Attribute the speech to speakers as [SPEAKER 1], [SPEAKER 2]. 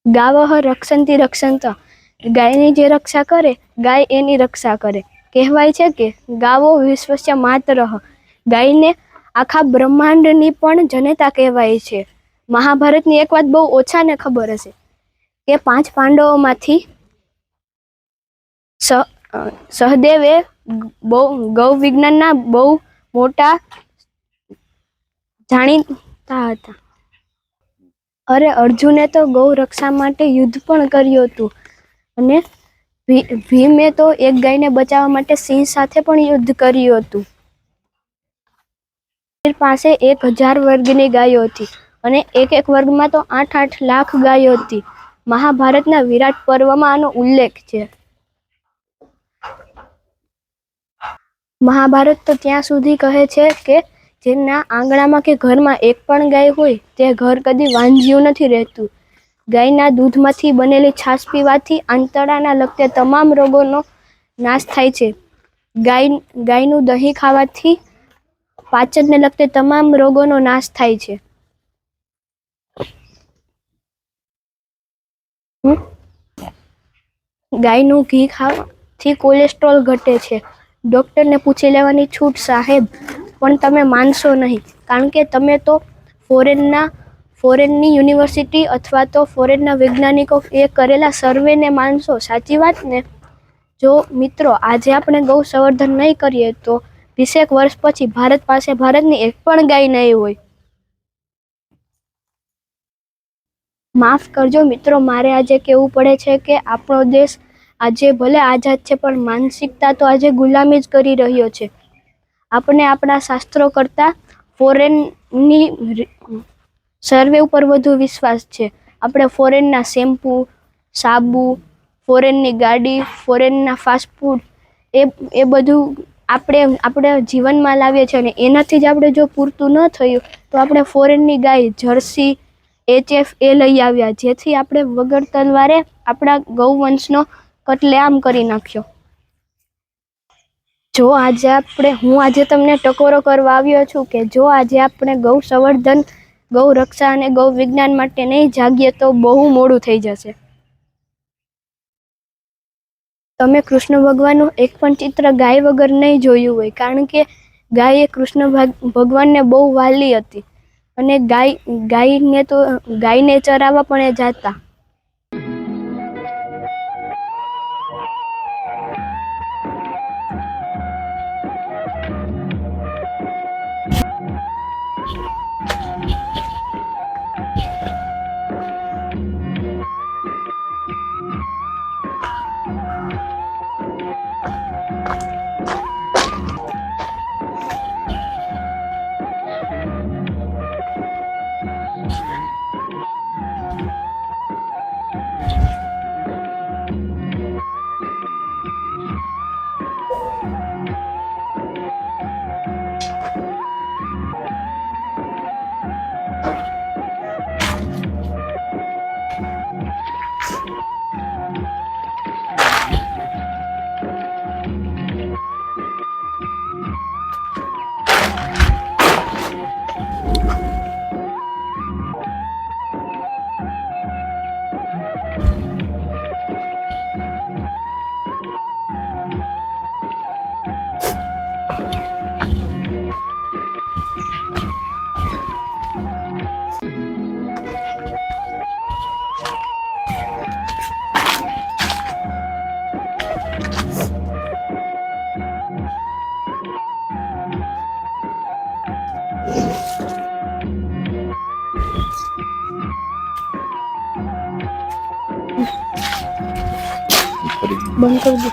[SPEAKER 1] ગાવઃ રક્ષંતિ રક્ષંત, ગાયની જે રક્ષા કરે ગાય એની રક્ષા કરે. કહેવાય છે કે ગાવો વિશ્વસ્ય માતરઃ, ગાયને આખા બ્રહ્માંડની પણ જનેતા કહેવાય છે. મહાભારતની એક વાત બહુ ઓછાને ખબર હશે કે 5 પાંડવોમાંથી સહદેવે ગૌ વિજ્ઞાનના બહુ મોટા જાણીતા હતા. અરે અર્જુને તો ગૌ રક્ષા માટે યુદ્ધ પણ કર્યું હતું અને ભીમે તો એક ગાયને બચાવવા માટે સિંહ સાથે પણ યુદ્ધ કર્યું હતું. પાસે 1000 વર્ગની ગાયો હતી અને એક વર્ગમાં તો 8-8 લાખ ગાયો હતી. મહાભારતના વિરાટ પર્વમાં આનો ઉલ્લેખ છે. મહાભારત તો ત્યાં સુધી કહે છે કે જેના આંગણામાં કે ઘરમાં એક પણ ગાય હોય તે ઘર કદી વાંઝ્યું નથી રહેતું. ગાયના દૂધમાંથી બનેલી છાશ પીવાથી આંતરડાના લગતા તમામ રોગોનો નાશ થાય છે. ગાયનું દહીં ખાવાથી પાચનને લગતા તમામ રોગોનો નાશ થાય છે. ગાયનું ઘી ખાવાથી કોલેસ્ટ્રોલ ઘટે છે. ડોક્ટરને પૂછી લેવાની છૂટ સાહેબ, પણ તમે માનશો નહીં, કારણ કે તમે તો ફોરેનની યુનિવર્સિટી અથવા તો ફોરેનના વૈજ્ઞાનિકો એ કરેલા સર્વેને માનશો. સાચી વાત ને? જો મિત્રો આજે આપણે ગૌ સંવર્ધન નહીં કરીએ તો 20 વર્ષ પછી ભારત પાસે ભારતની એક પણ ગાય નહીં હોય. માફ કરજો મિત્રો, મારે આજે કહેવું પડે છે કે આપણો દેશ આજે ભલે આઝાદ છે પણ માનસિકતા તો આજે ગુલામી જ કરી રહ્યો છે. આપણે આપણા શાસ્ત્રો કરતાં ફોરેનની સર્વે ઉપર વધુ વિશ્વાસ છે. આપણે ફોરેનના શેમ્પૂ, સાબુ, ફોરેનની ગાડી, ફોરેનના ફાસ્ટફૂડ એ બધું આપણે જીવનમાં લાવીએ છીએ અને એનાથી જ આપણે જો પૂરતું ન થયું તો આપણે ફોરેનની ગાય જર્સી, HF એ લઈ આવ્યા, જેથી આપણે વગર તલવારે આપણા ગૌવંશનો કત્લેઆમ કરી નાખ્યો. હું આજે તમને ટકોરો કરવા આવ્યો છું કે જો આજે આપણે ગૌ સંવર્ધન, ગૌ રક્ષા અને ગૌ વિજ્ઞાન માટે નહીં જાગીએ તો બહુ મોડું થઈ જશે. તમે કૃષ્ણ ભગવાનનું એક પણ ચિત્ર ગાય વગર નહીં જોયું હોય, કારણ કે ગાય એ કૃષ્ણ ભગવાનને બહુ વહાલી હતી અને ગાયને ચરાવવા પણ એ જાતા. બંધ કરી દો.